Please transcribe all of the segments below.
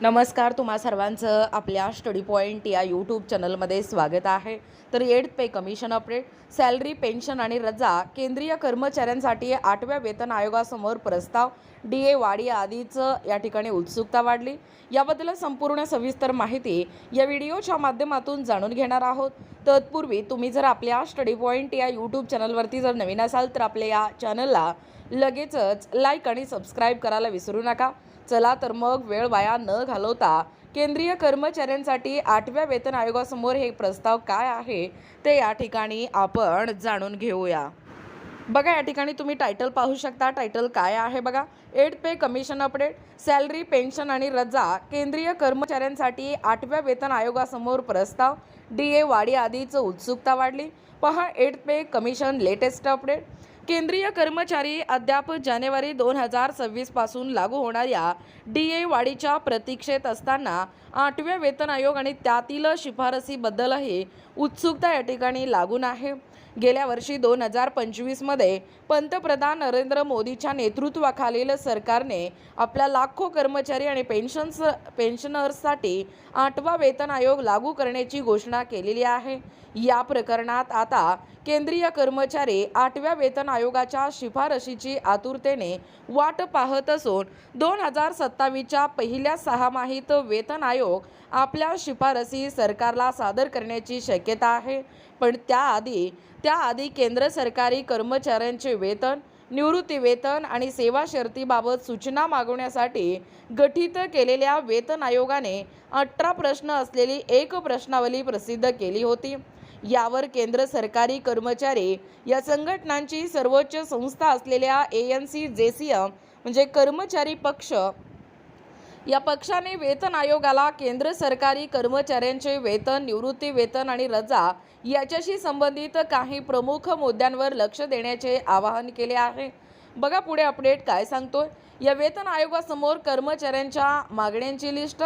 नमस्कार, तुम्हा सर्वांचं आपल्या स्टडी पॉईंट या यूट्यूब चॅनलमध्ये स्वागत आहे. तर 8th पे कमिशन अपडेट, सॅलरी, पेन्शन आणि रजा, केंद्रीय कर्मचाऱ्यांसाठी 8व्या वेतन आयोगासमोर प्रस्ताव, DA वाढी आधीचं या ठिकाणी उत्सुकता वाढली. याबद्दल संपूर्ण सविस्तर माहिती या व्हिडिओच्या माध्यमातून जाणून घेणार आहोत. तत्पूर्वी तुम्ही जर आपल्या स्टडी पॉईंट या यूट्यूब चॅनलवरती जर नवीन असाल तर आपल्या या चॅनलला लगेचच लाईक आणि सबस्क्राईब करायला विसरू नका. चला तर मग वेळ वाया न घालवता केंद्रीय कर्मचाऱ्यांसाठी 8व्या वेतन आयोगासमोर हे प्रस्ताव काय आहे ते या ठिकाणी आपण जाणून घेऊया. बघा, या ठिकाणी तुम्ही टायटल पाहू शकता. टायटल काय आहे बघा, 8th पे कमिशन अपडेट, सॅलरी, पेन्शन आणि रजा, केंद्रीय कर्मचाऱ्यांसाठी 8व्या वेतन आयोगासमोर प्रस्ताव, DA वाढी आधीच उत्सुकता वाढली. पहा 8th पे कमिशन लेटेस्ट अपडेट. केंद्रीय कर्मचारी अद्याप जानेवारी 2026 पासून लागू होणाऱ्या DA वाढीच्या प्रतीक्षेत असताना 8व्या वेतन आयोग आणि त्यातील शिफारसीबद्दलही उत्सुकता या ठिकाणी लागून आहे. गेल्या वर्षी 2025 मध्ये पंतप्रधान नरेंद्र मोदीच्या नेतृत्वाखालील सरकारने आपल्या लाखो कर्मचारी आणि पेन्शनर्ससाठी 8वा वेतन आयोग लागू करण्याची घोषणा केलेली आहे. या प्रकरणात आता केंद्रीय कर्मचारी 8व्या वेतन आयोगाच्या शिफारशीची आतुरतेने वाट पाहत असून 2027च्या पहिल्या सहामाहीत वेतन आयोग आपल्या शिफारसी सरकारला सादर करण्याची शक्यता आहे. पण त्याआधी केंद्र सरकारी कर्मचाऱ्यांचे वेतन, निवृत्ती वेतन आणि सेवा शर्तीबाबत सूचना मागवण्यासाठी गठीत केलेल्या वेतन आयोगाने 18 प्रश्न असलेली एक प्रश्नावली प्रसिद्ध केली होती. यावर केंद्र सरकारी कर्मचारी या संघटनांची सर्वोच्च संस्था असलेल्या ANC-JCM म्हणजे कर्मचारी पक्ष या पक्षाने वेतन आयोगाला केंद्र सरकारी कर्मचाऱ्यांचे वेतन, निवृत्ती वेतन आणि रजा याच्याशी संबंधित काही प्रमुख मुद्द्यांवर लक्ष देण्याचे आवाहन केले आहे. बघा पुढे अपडेट काय सांगतोय. या वेतन आयोगासमोर कर्मचाऱ्यांच्या मागण्यांची लिस्ट.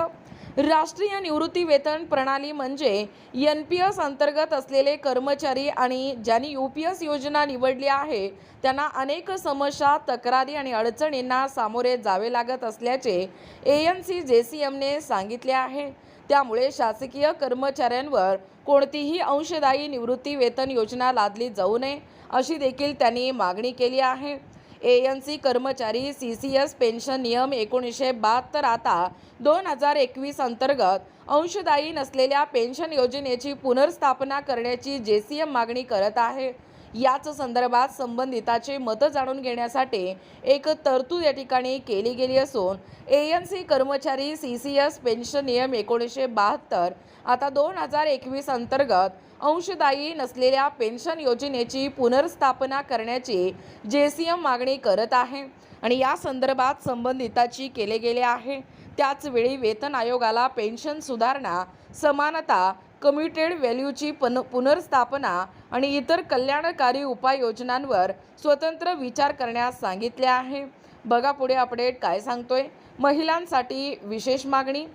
राष्ट्रीय निवृत्ती वेतन प्रणाली म्हणजे NPS अंतर्गत असलेले कर्मचारी आणि ज्यांनी UPS योजना निवडली आहे त्यांना अनेक समस्या, तक्रारी आणि अडचणींना सामोरे जावे लागत असल्याचे ANC-JCMने सांगितले आहे. त्यामुळे शासकीय कर्मचाऱ्यांवर कोणतीही अंशदायी निवृत्ती वेतन योजना लादली जाऊ नये अशी देखील त्यांनी मागणी केली आहे. ANC कर्मचारी CCS पेन्शन नियम 1972 आता 2021 अंतर्गत अंशदायी नसलेल्या पेन्शन योजनेची पुनर्स्थापना करण्याची JCM मागणी करत आहे. याच संदर्भात संबंधिताचे मत जाणून घेण्यासाठी एक तरतूद या ठिकाणी केली गेली असून ANC कर्मचारी CCS पेन्शन नियम 1972 आता 2021 अंतर्गत अंशदायी नसलेल्या पेन्शन योजनेची पुनर्स्थापना करण्याची JCM मागणी करत आहे आणि या संदर्भात संबंधिताची केले गेले आहे. त्याचवेळी वेतन आयोगाला पेन्शन सुधारणा, समानता, कम्युटेड व्हॅल्यूची पुनर्स्थापना आणि इतर कल्याणकारी उपाययोजनांवर स्वतंत्र विचार करण्यास सांगितले आहे. बघा पुढे अपडेट काय सांगतोय. महिलांसाठी विशेष मागणी.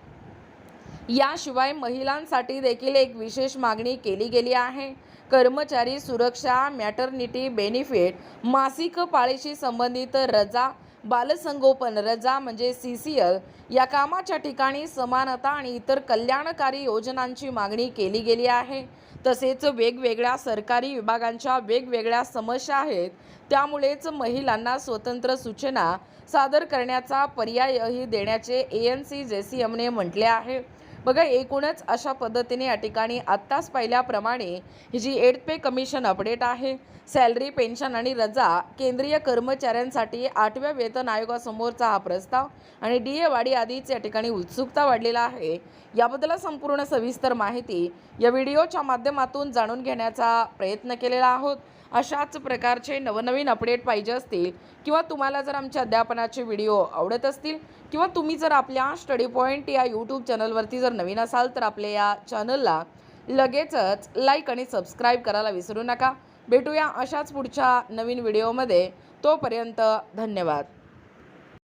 याशिवाय महिलांसाठी देखील एक विशेष मागणी केली गेली आहे. कर्मचारी सुरक्षा, मॅटर्निटी बेनिफिट, मासिक पाळीशी संबंधित रजा, बालसंगोपन रजा म्हणजे CCL या कामाच्या ठिकाणी समानता आणि इतर कल्याणकारी योजनांची मागणी केली गेली आहे. तसेच वेगवेगळ्या सरकारी विभागांच्या वेगवेगळ्या समस्या आहेत, त्यामुळेच महिलांना स्वतंत्र सूचना सादर करण्याचा पर्यायही देण्याचे ANC-JCMने म्हटले आहे. बघा, एकूणच अशा पद्धतीने या ठिकाणी आत्ताच पाहिल्याप्रमाणे ही जी 8th पे कमिशन अपडेट आहे, सॅलरी, पेन्शन आणि रजा, केंद्रीय कर्मचाऱ्यांसाठी 8व्या वेतन आयोगासमोरचा हा प्रस्ताव आणि DA वाढी आधीच या ठिकाणी उत्सुकता वाढलेला आहे. याबद्दल संपूर्ण सविस्तर माहिती या व्हिडिओच्या माध्यमातून जाणून घेण्याचा प्रयत्न केलेला आहोत. अशाच प्रकारचे नवनवीन अपडेट पाहिजे असतील किंवा तुम्हाला जर आमच्या अध्यापनाचे व्हिडिओ आवडत असतील किंवा तुम्ही जर आपल्या स्टडी पॉईंट या यूट्यूब चॅनलवरती जर नवीन असाल तर आपल्या या चॅनलला लगेचच लाईक आणि सबस्क्राईब करायला विसरू नका. भेटूया अशाच पुढच्या नवीन व्हिडिओमध्ये. तोपर्यंत धन्यवाद.